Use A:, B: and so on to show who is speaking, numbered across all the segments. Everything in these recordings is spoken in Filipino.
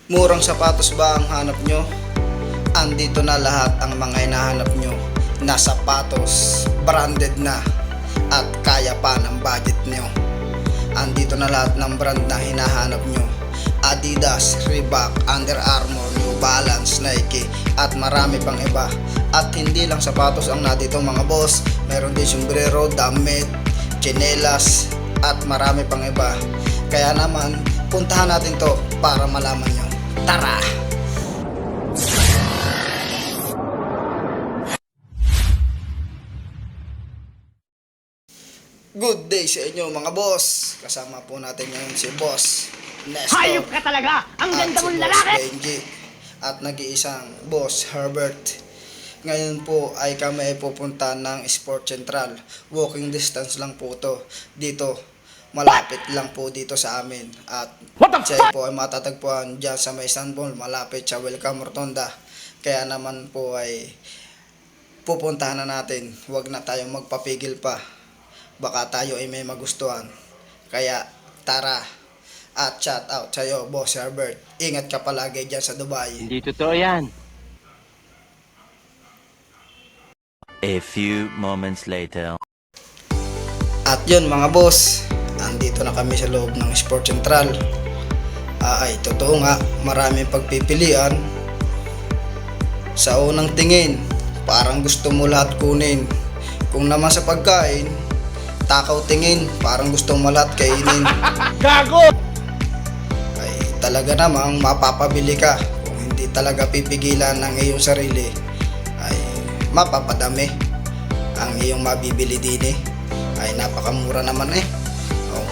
A: Murang sapatos ba ang hanap nyo? Andito na lahat ang mga hinahanap nyo na sapatos, branded na at kaya pa ng budget nyo. Andito na lahat ng brand na hinahanap nyo: Adidas, Reebok, Under Armour, New Balance, Nike at marami pang iba. At hindi lang sapatos ang nandito mga boss, meron din sombrero, damit, tsinelas at marami pang iba. Kaya naman puntahan natin to para malaman nyo. Tara! Good day sa inyo mga boss. Kasama po natin ngayon si Boss Nestor.
B: Hayop ka talaga! Ang ganda mong lalaki!
A: Boss Benji at nag-iisang Boss Herbert. Ngayon po ay kami ay pupunta ng Sport Central. Walking distance lang po to. Dito, malapit lang po dito sa amin. At siya po ay matatagpuan dyan sa may Istanbul, malapit sa Welcome Rotonda. Kaya naman po ay pupuntahan na natin. Huwag na tayong magpapigil pa. Baka tayo ay may magustuhan. Kaya tara at shout out sa'yo, Boss Herbert. Ingat ka palagi dyan sa Dubai.
B: Hindi totoo yan.
C: A few moments later.
A: At yun mga boss, andito na kami sa loob ng Sport Central. Ay totoo nga, maraming pagpipilian. Sa unang tingin, parang gusto mo lahat kunin. Kung naman sa pagkain, takaw tingin, parang gustong malat kainin.
B: Gago!
A: Ay talaga namang mapapabili ka. Kung hindi talaga pipigilan ng iyong sarili, ay mapapadami ang iyong mabibili din eh. Ay napakamura naman eh. Oh,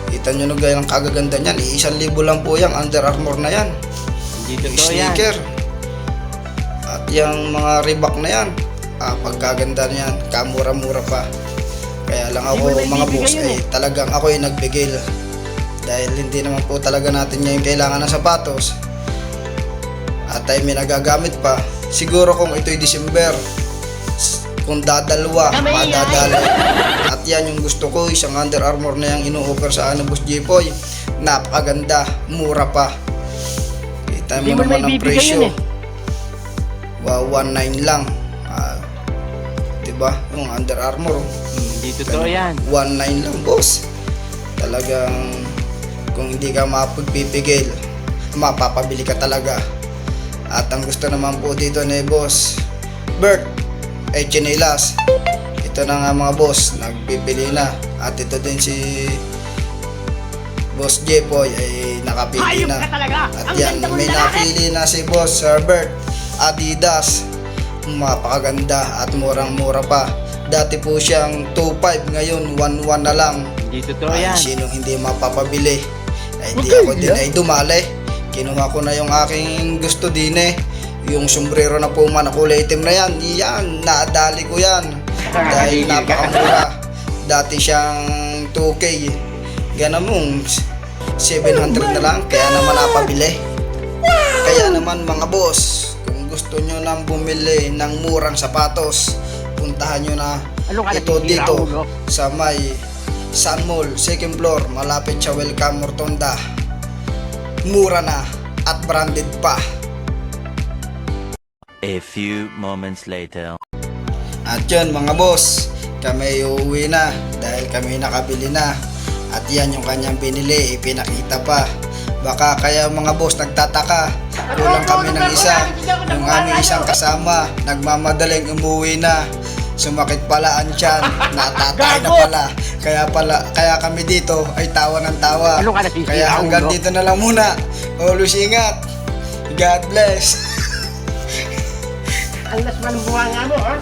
A: kita nyo na gayang kagaganda niyan. 1,000 lang po yung Under Armour na yan.
B: Hindi
A: Yung
B: totoo yan.
A: sneaker. At yung mga Reebok na yan, pagkaganda niyan, kamura-mura pa. Kaya lang ako mga boss ay talagang ako ay nagbigil. Dahil hindi naman po talaga natin ngayon kailangan ng sapatos. At ay may nagagamit pa. Siguro kung ito'y December, kung dadalwa, madadala. At yan yung gusto ko, isang Under Armour na yung ino-offer sa Boss Jepoy. Napakaganda, mura pa. Kita mo naman ang presyo. Wow, 1.9 lang. Diba? Yung Under Armour.
B: Hindi totoo yan.
A: 1.9 lang boss. Talagang kung hindi ka mapagpipigil, mapapabili ka talaga. At ang gusto naman po dito ni Boss Bert ay tsinelas. Ito na nga mga boss, nagpipili na. At ito din si Boss Jepoy ay nakapili
B: Hayop
A: na.
B: ka talaga!
A: At
B: Ang
A: yan,
B: ganda mong
A: may
B: lalaki!
A: napili na si Boss Herbert. Adidas, mapakaganda at murang-mura pa. Dati po siyang 2.5, ngayon 1.1 na lang.
B: Hindi totoo
A: Ay
B: yan.
A: sinong hindi mapapabili. Ay di
B: Okay,
A: ako din ay dumali. Kinuha ko na yung aking gusto din eh. Yung sombrero na Puma na kulay itim na yan. Yan, nadali ko yan. Dahil napakamura. Dati siyang 2K. Ganun mong 700 na lang. Kaya naman napabili. Kaya naman mga boss, kung gusto nyo nang bumili ng murang sapatos, puntahan nyo na
B: Ano ka
A: ito
B: nasisira,
A: dito
B: ulo?
A: sa may Sun Mall, second floor, malapit sa Welcome Rotonda. Mura na at branded pa.
C: A few moments later.
A: At yun mga boss, kami uuwi na dahil kami nakabili na. At yan yung kanyang binili, ipinakita pa. Baka kaya mga boss nagtataka, kulang kami ng isa. Yung aming isang kasama, nagmamadaling umuwi na. Sumakit pala ang tiyan, natatay na pala. Kaya kami dito ay tawa ng tawa.
B: Ano ka nasisira,
A: Kaya hanggang
B: ulo?
A: dito na lang muna. Always ingat. God bless.
B: Ang lasman buha nga mo, ha?